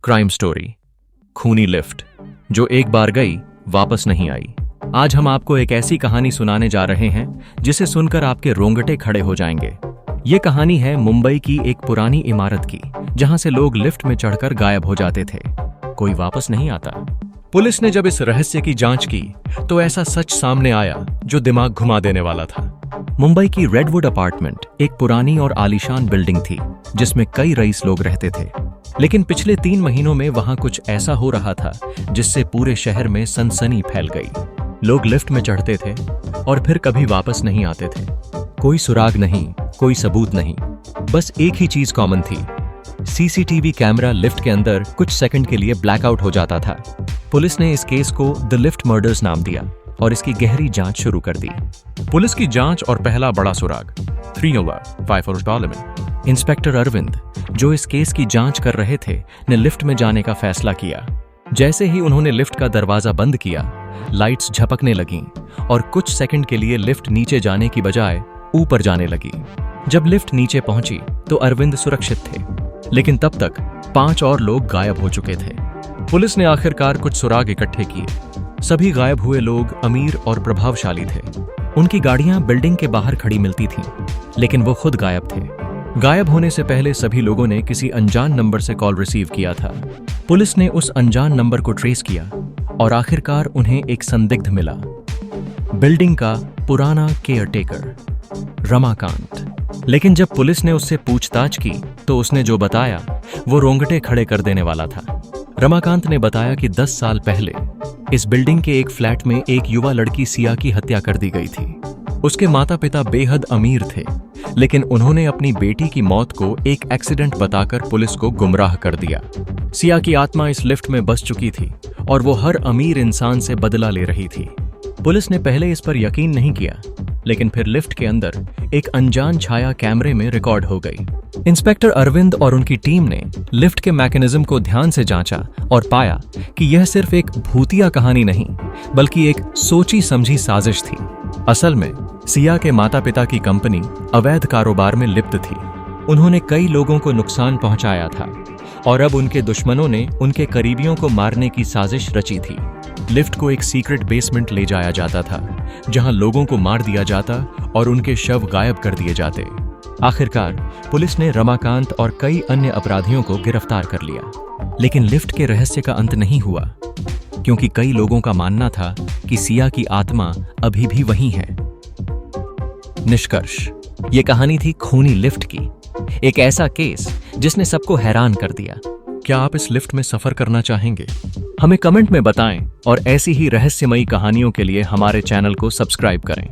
Crime story, खूनी lift जो एक बार गई वापस नहीं आई। आज हम आपको एक ऐसी कहानी सुनाने जा रहे हैं जिसे सुनकर आपके रोंगटे खड़े हो जाएंगे। ये कहानी है मुंबई की एक पुरानी इमारत की, जहां से लोग लिफ्ट में चढ़कर गायब हो जाते थे, कोई वापस नहीं आता। पुलिस ने जब इस रहस्य की जांच की तो ऐसा सच सामने आया जो दिमाग घुमा देने वाला था। मुंबई की रेडवुड अपार्टमेंट एक पुरानी और आलीशान बिल्डिंग थी जिसमें कई रईस लोग रहते थे। लेकिन पिछले 3 महीनों में वहां कुछ ऐसा हो रहा था जिससे पूरे शहर में सनसनी फैल गई। लोग लिफ्ट में चढ़ते थे और फिर कभी वापस नहीं आते थे। कोई सुराग नहीं, कोई सबूत नहीं, बस एक ही चीज कॉमन थी। सीसीटीवी कैमरा लिफ्ट के अंदर कुछ सेकंड के लिए ब्लैकआउट हो जाता था। पुलिस ने इस केस को द लिफ्ट मर्डर्स नाम दिया और इसकी गहरी जांच शुरू कर दी। पुलिस की जांच और पहला बड़ा सुराग 305 पार्लियामेंट। इंस्पेक्टर अरविंद, जो इस केस की जांच कर रहे थे, ने लिफ्ट में जाने का फैसला किया। जैसे ही उन्होंने लिफ्ट का दरवाजा बंद किया, लाइट्स झपकने लगीं और कुछ सेकंड के लिए लिफ्ट नीचे जाने की बजाय ऊपर जाने लगी। जब लिफ्ट नीचे पहुंची तो अरविंद सुरक्षित थे, लेकिन तब तक 5 और लोग गायब हो चुके थे। पुलिस ने आखिरकार कुछ सुराग इकट्ठे किए। सभी गायब हुए लोग अमीर और प्रभावशाली थे। उनकी गाड़ियां बिल्डिंग के बाहर खड़ी मिलती थीं, लेकिन वो खुद गायब थे। गायब होने से पहले सभी लोगों ने किसी अनजान नंबर से कॉल रिसीव किया था। पुलिस ने उस अनजान नंबर को ट्रेस किया और आखिरकार उन्हें एक संदिग्ध मिला। बिल्डिंग का पुराना केयरटेकर रमाकांत। लेकिन जब पुलिस ने उससे पूछताछ की तो उसने जो बताया वो रोंगटे खड़े कर देने वाला था। रमाकांत ने बताया कि 10 साल पहले इस बिल्डिंग के एक फ्लैट में एक युवा लड़की सिया की हत्या कर दी गई थी। उसके माता पिता बेहद अमीर थे, लेकिन उन्होंने अपनी बेटी की मौत को एक एक्सीडेंट बताकर पुलिस को गुमराह कर दिया। सिया की आत्मा इस लिफ्ट में बस चुकी थी और वो हर अमीर इंसान से बदला ले रही थी। पुलिस ने पहले इस पर यकीन नहीं किया, लेकिन फिर लिफ्ट के अंदर एक अनजान छाया कैमरे में रिकॉर्ड हो गई। इंस्पेक्टर अरविंद और उनकी टीम ने लिफ्ट के मैकेनिज्म को ध्यान से जांचा और पाया कि यह सिर्फ एक भूतिया कहानी नहीं, बल्कि एक सोची समझी साजिश थी। असल में सिया के माता पिता की कंपनी अवैध कारोबार में लिप्त थी। उन्होंने कई लोगों को नुकसान पहुंचाया था और अब उनके दुश्मनों ने उनके करीबियों को मारने की साजिश रची थी। लिफ्ट को एक सीक्रेट बेसमेंट ले जाया जाता था, जहां लोगों को मार दिया जाता और उनके शव गायब कर दिए जाते। आखिरकार पुलिस ने रमाकांत और कई अन्य अपराधियों को गिरफ्तार कर लिया। लेकिन लिफ्ट के रहस्य का अंत नहीं हुआ, क्योंकि कई लोगों का मानना था कि सिया की आत्मा अभी भी वहीं है। निष्कर्ष, ये कहानी थी खूनी लिफ्ट की, एक ऐसा केस जिसने सबको हैरान कर दिया। क्या आप इस लिफ्ट में सफर करना चाहेंगे? हमें कमेंट में बताएं और ऐसी ही रहस्यमयी कहानियों के लिए हमारे चैनल को सब्सक्राइब करें।